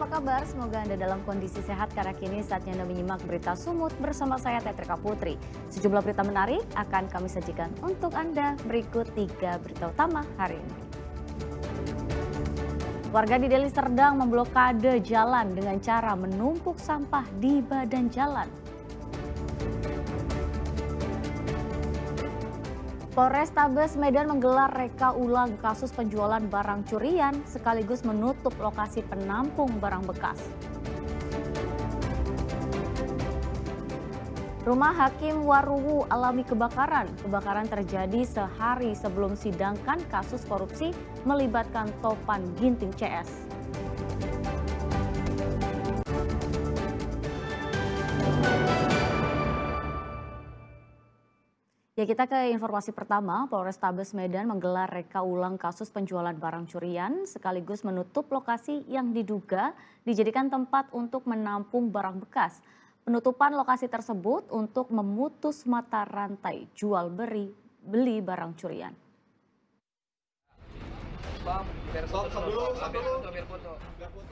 apa kabar? Semoga Anda dalam kondisi sehat karena kini saatnya Anda menyimak berita Sumut bersama saya Tetrika Putri. Sejumlah berita menarik akan kami sajikan untuk Anda. Berikut 3 berita utama hari ini. Warga di Deli Serdang memblokade jalan dengan cara menumpuk sampah di badan jalan. Polrestabes Medan menggelar reka ulang kasus penjualan barang curian sekaligus menutup lokasi penampung barang bekas. Rumah Hakim Waruwu alami kebakaran. Kebakaran terjadi sehari sebelum sidangkan kasus korupsi melibatkan Topan Ginting CS. Ya, kita ke informasi pertama. Polrestabes Medan menggelar reka ulang kasus penjualan barang curian sekaligus menutup lokasi yang diduga dijadikan tempat untuk menampung barang bekas. Penutupan lokasi tersebut untuk memutus mata rantai jual beli barang curian.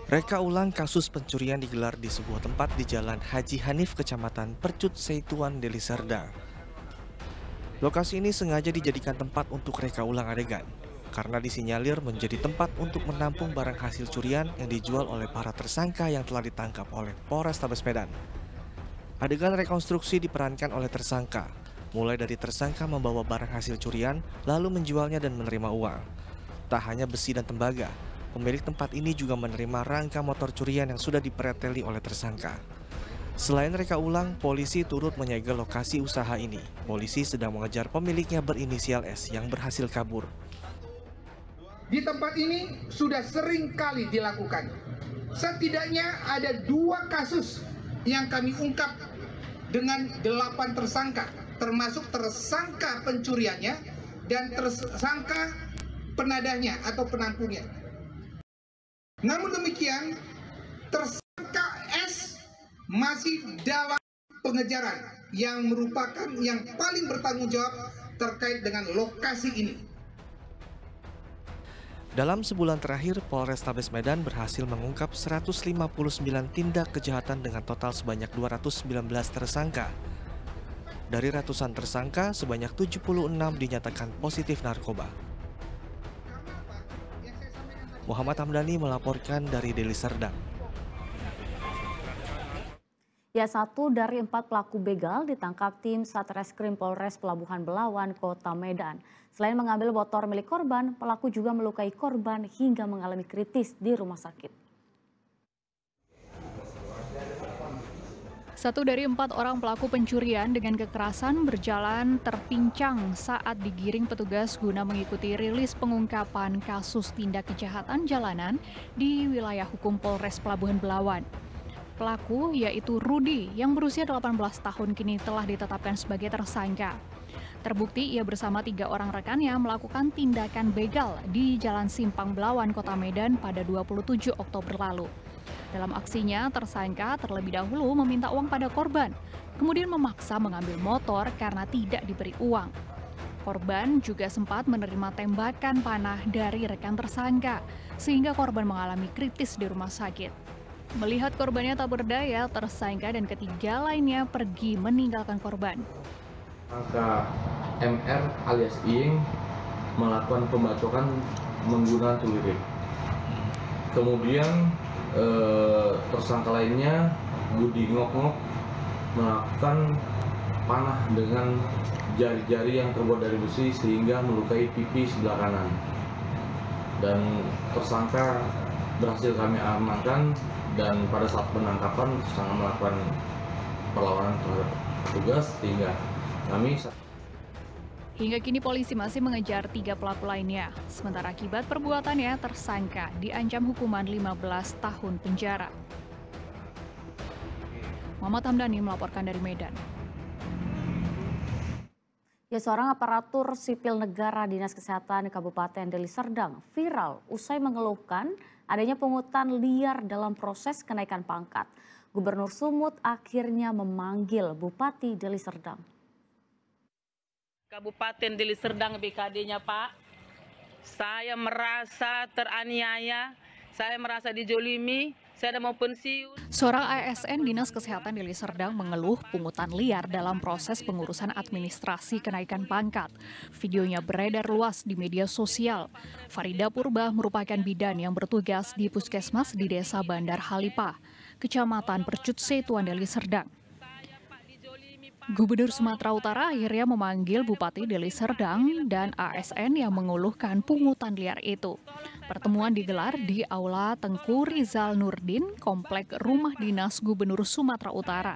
Reka ulang kasus pencurian digelar di sebuah tempat di Jalan Haji Hanif, Kecamatan Percut Seituan, Deli Serdang. Lokasi ini sengaja dijadikan tempat untuk reka ulang adegan, karena disinyalir menjadi tempat untuk menampung barang hasil curian yang dijual oleh para tersangka yang telah ditangkap oleh Polrestabes Medan. Adegan rekonstruksi diperankan oleh tersangka, mulai dari tersangka membawa barang hasil curian, lalu menjualnya dan menerima uang. Tak hanya besi dan tembaga, pemilik tempat ini juga menerima rangka motor curian yang sudah dipreteli oleh tersangka. Selain reka ulang, polisi turut menyegel lokasi usaha ini. Polisi sedang mengejar pemiliknya berinisial S yang berhasil kabur. Di tempat ini sudah sering kali dilakukan. Setidaknya ada 2 kasus yang kami ungkap dengan 8 tersangka, termasuk tersangka pencuriannya dan tersangka penadahnya atau penampungnya. Namun demikian, tersangka S masih dalam pengejaran yang merupakan yang paling bertanggung jawab terkait dengan lokasi ini. Dalam sebulan terakhir, Polrestabes Medan berhasil mengungkap 159 tindak kejahatan dengan total sebanyak 219 tersangka. Dari ratusan tersangka, sebanyak 76 dinyatakan positif narkoba. Muhammad Hamdani melaporkan dari Deli Serdang. Ya, 1 dari 4 pelaku begal ditangkap tim Satreskrim Polres Pelabuhan Belawan, Kota Medan. Selain mengambil motor milik korban, pelaku juga melukai korban hingga mengalami kritis di rumah sakit. 1 dari 4 orang pelaku pencurian dengan kekerasan berjalan terpincang saat digiring petugas guna mengikuti rilis pengungkapan kasus tindak kejahatan jalanan di wilayah hukum Polres Pelabuhan Belawan. Pelaku yaitu Rudi yang berusia 18 tahun kini telah ditetapkan sebagai tersangka. Terbukti ia bersama 3 orang rekannya melakukan tindakan begal di Jalan Simpang Belawan, Kota Medan pada 27 Oktober lalu. Dalam aksinya, tersangka terlebih dahulu meminta uang pada korban, kemudian memaksa mengambil motor karena tidak diberi uang. Korban juga sempat menerima tembakan panah dari rekan tersangka, sehingga korban mengalami kritis di rumah sakit. Melihat korbannya tak berdaya, tersangka dan ketiga lainnya pergi meninggalkan korban. Tersangka MR alias Ing melakukan pembacokan menggunakan celurit. Kemudian tersangka lainnya Budi Ngok-Ngok melakukan panah dengan jari-jari yang terbuat dari besi sehingga melukai pipi sebelah kanan. Dan tersangka berhasil kami amankan. Dan pada saat penangkapan tersangka melakukan perlawanan terhadap petugas sehingga kami. Hingga kini polisi masih mengejar 3 pelaku lainnya. Sementara akibat perbuatannya tersangka diancam hukuman 15 tahun penjara. Muhammad Hamdani melaporkan dari Medan. Ya, seorang aparatur sipil negara Dinas Kesehatan Kabupaten Deli Serdang viral usai mengeluhkan adanya pungutan liar dalam proses kenaikan pangkat. Gubernur Sumut akhirnya memanggil Bupati Deli Serdang. Kabupaten Deli Serdang BKD-nya Pak, saya merasa teraniaya, saya merasa dijolimi, Saya udah mau pensiun. Seorang ASN Dinas Kesehatan Deli Serdang mengeluh pungutan liar dalam proses pengurusan administrasi kenaikan pangkat. Videonya beredar luas di media sosial. Farida Purba merupakan bidan yang bertugas di Puskesmas di Desa Bandar Halipah, Kecamatan Percut Setuan Deli Serdang. Gubernur Sumatera Utara akhirnya memanggil Bupati Deli Serdang dan ASN yang mengeluhkan pungutan liar itu. Pertemuan digelar di Aula Tengku Rizal Nurdin, Komplek Rumah Dinas Gubernur Sumatera Utara.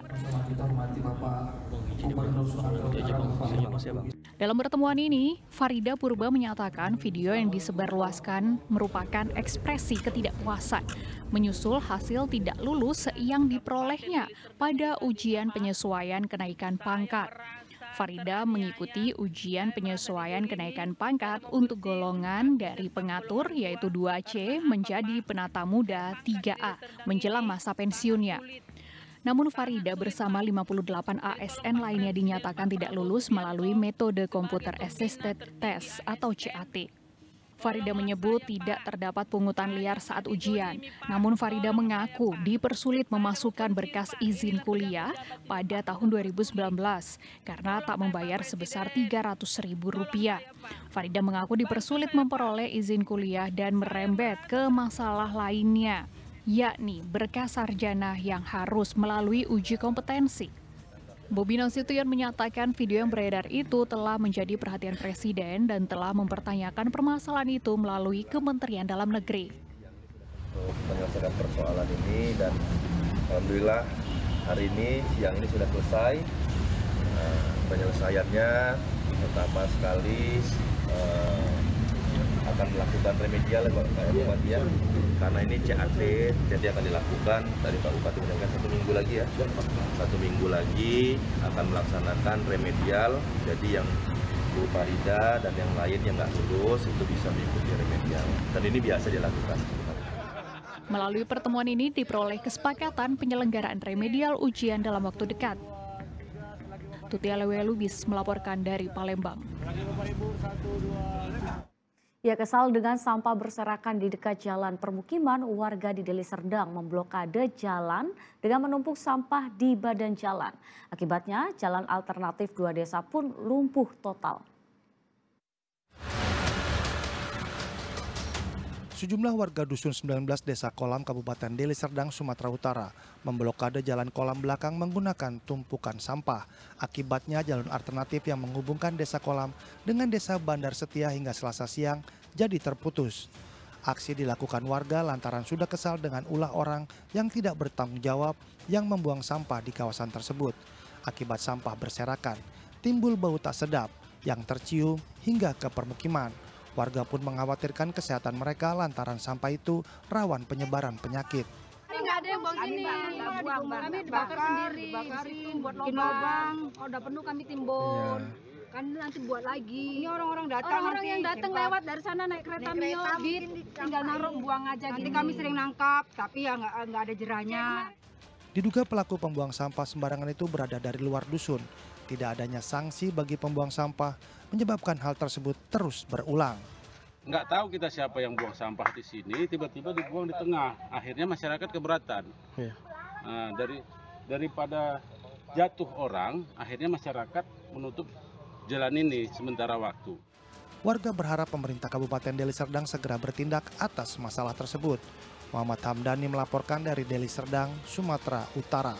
Dalam pertemuan ini, Farida Purba menyatakan video yang disebarluaskan merupakan ekspresi ketidakpuasan menyusul hasil tidak lulus yang diperolehnya pada ujian penyesuaian kenaikan pangkat. Farida mengikuti ujian penyesuaian kenaikan pangkat untuk golongan dari pengatur yaitu 2C menjadi penata muda 3A menjelang masa pensiunnya. Namun Farida bersama 58 ASN lainnya dinyatakan tidak lulus melalui metode Computer Assisted Test atau CAT. Farida menyebut tidak terdapat pungutan liar saat ujian. Namun Farida mengaku dipersulit memasukkan berkas izin kuliah pada tahun 2019 karena tak membayar sebesar Rp300.000. Farida mengaku dipersulit memperoleh izin kuliah dan merembet ke masalah lainnya, yakni berkas sarjana yang harus melalui uji kompetensi. Bobi Nasution menyatakan video yang beredar itu telah menjadi perhatian Presiden dan telah mempertanyakan permasalahan itu melalui Kementerian Dalam Negeri. Untuk menyelesaikan persoalan ini dan alhamdulillah hari ini siang ini sudah selesai. Penyelesaiannya pertama sekali akan melakukan remedial Bupati ya, karena ini CAT jadi akan dilakukan. Tadi Pak Bupati menyampaikan 1 minggu lagi ya, 1 minggu lagi akan melaksanakan remedial. Jadi yang Bu Farida dan yang lain yang nggak lulus itu bisa mengikuti remedial, dan ini biasa dilakukan. Melalui pertemuan ini diperoleh kesepakatan penyelenggaraan remedial ujian dalam waktu dekat. Tutia Lewe Lubis melaporkan dari Palembang. Ya, kesal dengan sampah berserakan di dekat jalan permukiman, warga di Deli Serdang memblokade jalan dengan menumpuk sampah di badan jalan. Akibatnya, jalan alternatif 2 desa pun lumpuh total. Sejumlah warga Dusun 19 Desa Kolam Kabupaten Deli Serdang, Sumatera Utara memblokade jalan kolam belakang menggunakan tumpukan sampah. Akibatnya jalan alternatif yang menghubungkan Desa Kolam dengan Desa Bandar Setia hingga Selasa siang jadi terputus. Aksi dilakukan warga lantaran sudah kesal dengan ulah orang yang tidak bertanggung jawab yang membuang sampah di kawasan tersebut. Akibat sampah berserakan, timbul bau tak sedap yang tercium hingga ke permukiman. Warga pun mengkhawatirkan kesehatan mereka lantaran sampah itu rawan penyebaran penyakit. Ini nggak ada yang buang sini, kami dibakar sendiri, dibakarin buat lubang. Kalau udah penuh kami timbun, kan nanti buat lagi. Ini orang-orang datang, orang yang datang lewat dari sana naik kereta Mio, tinggal naruh buang aja. Nanti kami sering nangkap, tapi ya nggak ada jerahnya. Diduga pelaku pembuang sampah sembarangan itu berada dari luar dusun. Tidak adanya sanksi bagi pembuang sampah menyebabkan hal tersebut terus berulang. Nggak tahu kita siapa yang buang sampah di sini, tiba-tiba dibuang di tengah. Akhirnya masyarakat keberatan. Nah, daripada jatuh orang, akhirnya masyarakat menutup jalan ini sementara waktu. Warga berharap pemerintah Kabupaten Deli Serdang segera bertindak atas masalah tersebut. Muhammad Hamdani melaporkan dari Deli Serdang, Sumatera Utara.